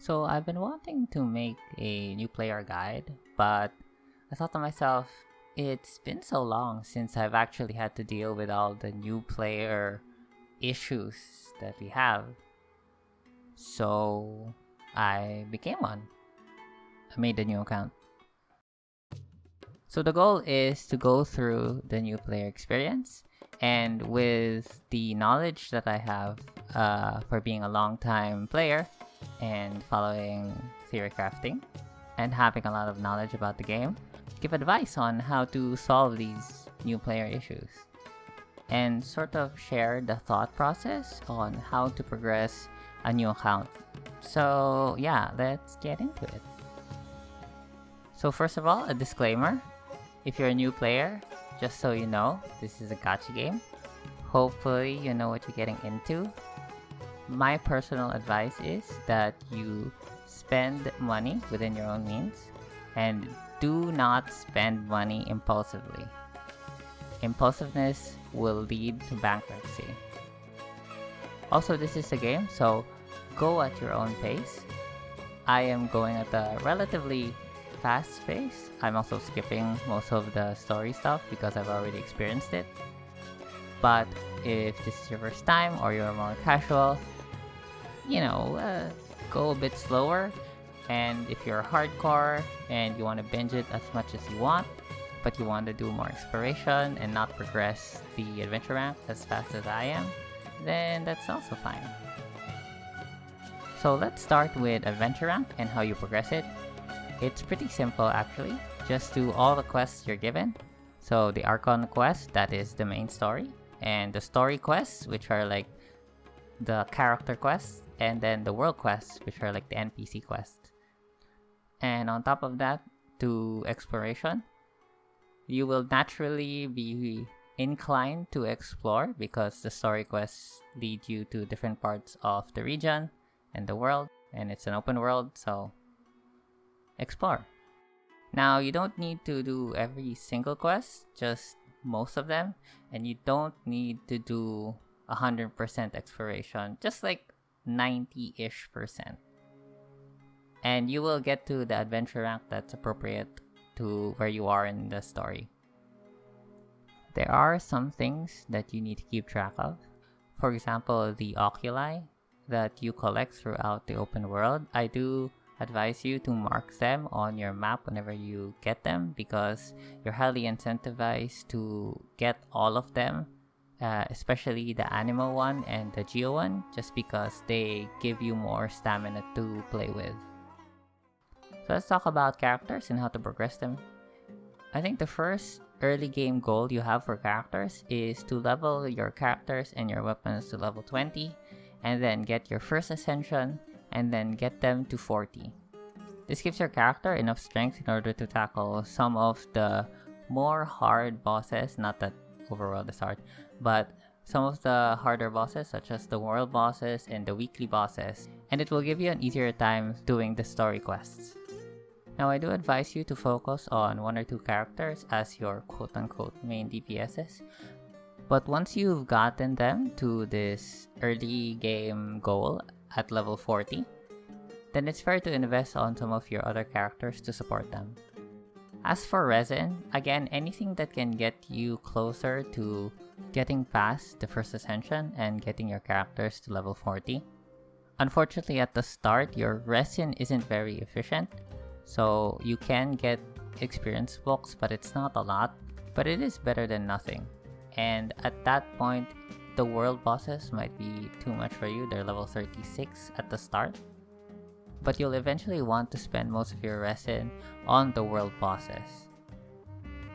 So I've been wanting to make a new player guide, but I thought to myself, it's been so long since I've actually had to deal with all the new player issues that we have. So I became one. I made a new account. So the goal is to go through the new player experience, and with the knowledge that I have for being a long time player and following theory crafting and having a lot of knowledge about the game, give advice on how to solve these new player issues and sort of share the thought process on how to progress a new account. So yeah, let's get into it. So first of all, a disclaimer. If you're a new player, just so you know, this is a gacha game. Hopefully you know what you're getting into. My personal advice is that you spend money within your own means and do not spend money impulsively. Impulsiveness will lead to bankruptcy. Also, this is a game, so go at your own pace. I am going at a relatively fast pace. I'm also skipping most of the story stuff because I've already experienced it. But if this is your first time or you're more casual, go a bit slower. And if you're hardcore and you want to binge it as much as you want, but you want to do more exploration and not progress the adventure rank as fast as I am, then that's also fine. So let's start with adventure rank and how you progress it. It's pretty simple actually. Just do all the quests you're given. So the Archon quest, that is the main story, and the story quests, which are like the character quests, and then the world quests, which are like the NPC quests. And on top of that, do exploration. You will naturally be inclined to explore because the story quests lead you to different parts of the region and the world, and it's an open world, so explore. Now, you don't need to do every single quest, just most of them, and you don't need to do 100% exploration, just like 90-ish%. And you will get to the adventure rank that's appropriate to where you are in the story. There are some things that you need to keep track of. For example, the oculi that you collect throughout the open world. I do advise you to mark them on your map whenever you get them because you're highly incentivized to get all of them, especially the animal one and the geo one, just because they give you more stamina to play with. So let's talk about characters and how to progress them. I think the first early game goal you have for characters is to level your characters and your weapons to level 20, and then get your first ascension, and then get them to 40. This gives your character enough strength in order to tackle some of the more hard bosses, not that overworld is hard, but some of the harder bosses such as the world bosses and the weekly bosses, and it will give you an easier time doing the story quests. Now, I do advise you to focus on one or two characters as your quote-unquote main DPSs, but once you've gotten them to this early game goal at level 40, then it's fair to invest on some of your other characters to support them. As for resin, again, anything that can get you closer to getting past the first ascension and getting your characters to level 40. Unfortunately, at the start, your resin isn't very efficient, so you can get experience books, but it's not a lot, but it is better than nothing. And at that point, the world bosses might be too much for you. They're level 36 at the start, but you'll eventually want to spend most of your resin on the world bosses.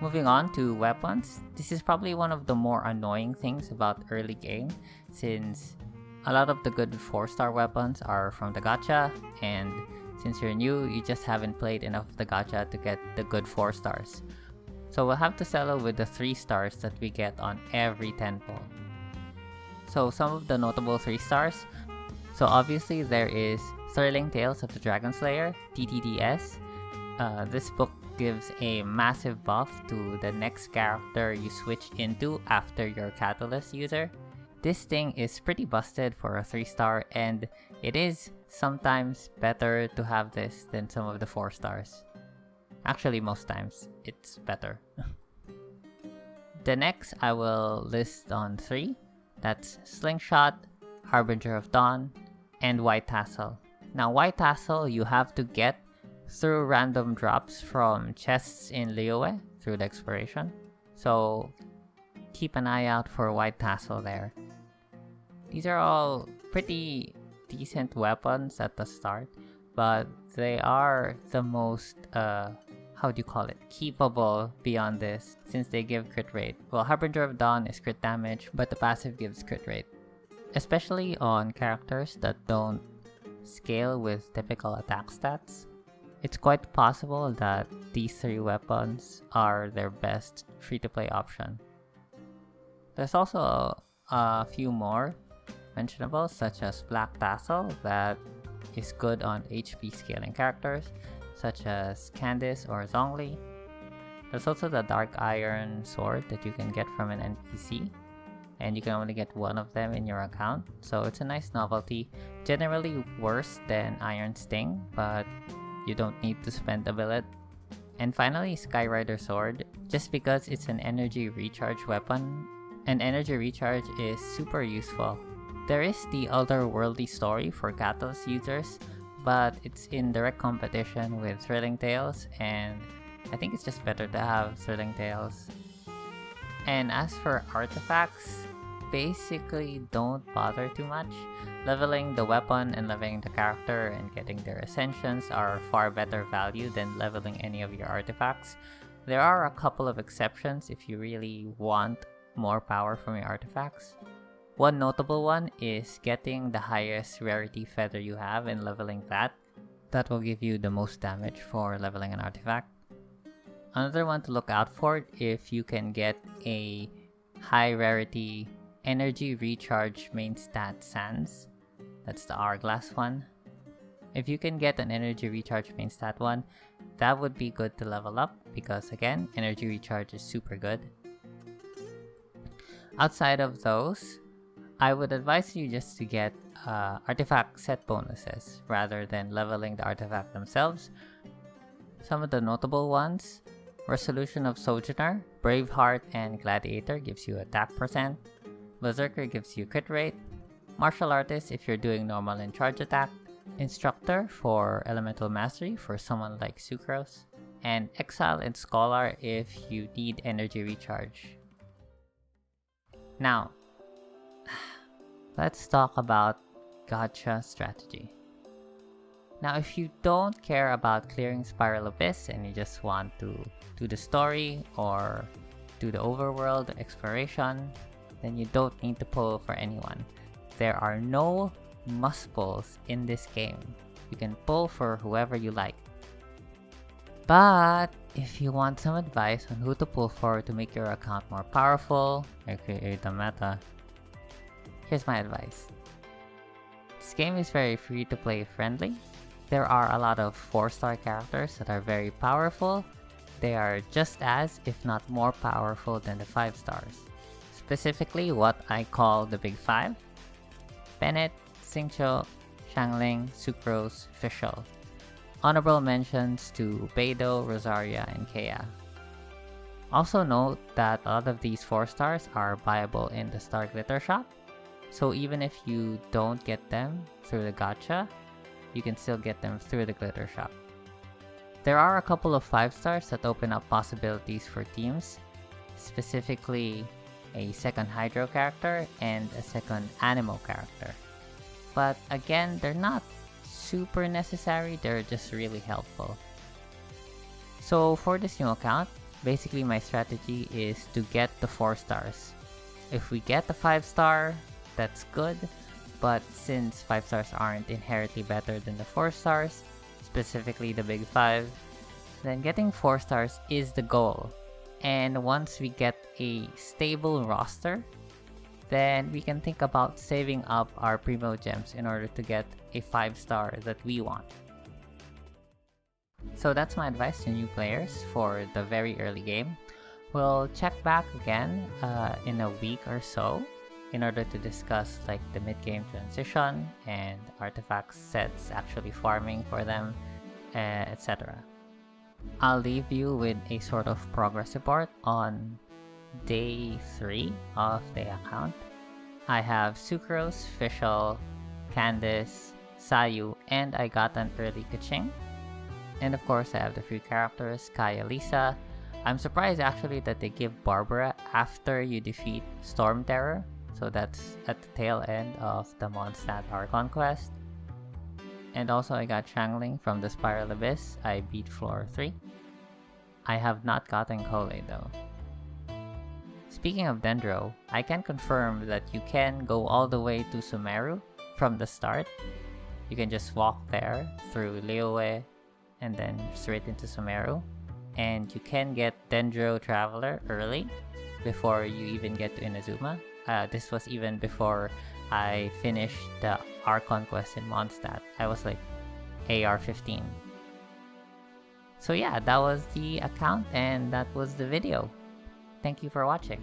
Moving on to weapons, this is probably one of the more annoying things about early game, since a lot of the good 4-star weapons are from the gacha, and since you're new, you just haven't played enough of the gacha to get the good 4 stars. So we'll have to settle with the 3 stars that we get on every temple. So some of the notable 3 stars. So obviously there is Sterling Tales of the Dragon Slayer, TTDS. This book gives a massive buff to the next character you switch into after your Catalyst user. This thing is pretty busted for a 3-star, and it is sometimes better to have this than some of the 4 stars. Actually, most times it's better. The next I will list on 3. That's Slingshot, Harbinger of Dawn, and White Tassel. Now, White Tassel you have to get through random drops from chests in Liyue through the exploration. So keep an eye out for White Tassel there. These are all pretty decent weapons at the start, but they are the most, keepable beyond this, since they give crit rate. Well, Harbinger of Dawn is crit damage, but the passive gives crit rate. Especially on characters that don't scale with typical attack stats, it's quite possible that these 3 weapons are their best free-to-play option. There's also a few more mentionable, such as Black Tassel, that is good on HP scaling characters, such as Candice or Zhongli. There's also the Dark Iron Sword that you can get from an NPC, and you can only get 1 of them in your account, so it's a nice novelty. Generally worse than Iron Sting, but you don't need to spend a billet. And finally, Skyrider Sword, just because it's an energy recharge weapon, and energy recharge is super useful. There is the otherworldly story for Catalyst users, but it's in direct competition with Thrilling Tales, and I think it's just better to have Thrilling Tales. And as for artifacts, basically don't bother too much. Leveling the weapon and leveling the character and getting their ascensions are far better value than leveling any of your artifacts. There are a couple of exceptions if you really want more power from your artifacts. One notable one is getting the highest rarity feather you have and leveling that. That will give you the most damage for leveling an artifact. Another one to look out for if you can get a high rarity energy recharge main stat Sans. That's the Hourglass one. If you can get an energy recharge main stat one, that would be good to level up because again, energy recharge is super good. Outside of those, I would advise you just to get artifact set bonuses rather than leveling the artifact themselves. Some of the notable ones: Resolution of Sojourner, Braveheart, and Gladiator gives you attack percent. Berserker gives you crit rate. Martial Artist if you're doing normal and charge attack. Instructor for Elemental Mastery for someone like Sucrose. And Exile and Scholar if you need energy recharge. Now, let's talk about Gacha Strategy. Now, if you don't care about clearing Spiral Abyss and you just want to do the story or do the overworld exploration, then you don't need to pull for anyone. There are no must pulls in this game. You can pull for whoever you like. But if you want some advice on who to pull for to make your account more powerful, aka the meta, here's my advice. This game is very free to play friendly. There are a lot of 4-star characters that are very powerful. They are just as, if not more powerful than the 5 stars. Specifically what I call the Big 5. Bennett, Xingqiu, Xiangling, Sucrose, Fischl. Honorable mentions to Beidou, Rosaria, and Kea. Also note that a lot of these 4 stars are buyable in the Star Glitter shop. So even if you don't get them through the gacha, you can still get them through the glitter shop. There are a couple of 5 stars that open up possibilities for teams, specifically a second Hydro character and a second Animal character. But again, they're not super necessary, they're just really helpful. So for this new account, basically my strategy is to get the 4 stars. If we get the 5 star, that's good, but since 5 stars aren't inherently better than the 4 stars, specifically the Big 5, then getting 4 stars is the goal. And once we get a stable roster, then we can think about saving up our Primo Gems in order to get a 5 star that we want. So that's my advice to new players for the very early game. We'll check back again in a week or so in order to discuss like the mid-game transition and artifact sets actually farming for them, etc. I'll leave you with a sort of progress report on day 3 of the account. I have Sucrose, Fischl, Candice, Sayu, and I got an early Kaching. And of course I have the free characters, Kaya Lisa. I'm surprised actually that they give Barbara after you defeat Storm Terror, so that's at the tail end of the Mondstadt Archon quest. And also I got Changling from the Spiral Abyss. I beat floor 3. I have not gotten Kole though. Speaking of Dendro, I can confirm that you can go all the way to Sumeru from the start. You can just walk there through Liyue and then straight into Sumeru. And you can get Dendro Traveler early before you even get to Inazuma. This was even before I finished the Archon quest in Mondstadt. I was like AR 15. So yeah, that was the account and that was the video. Thank you for watching.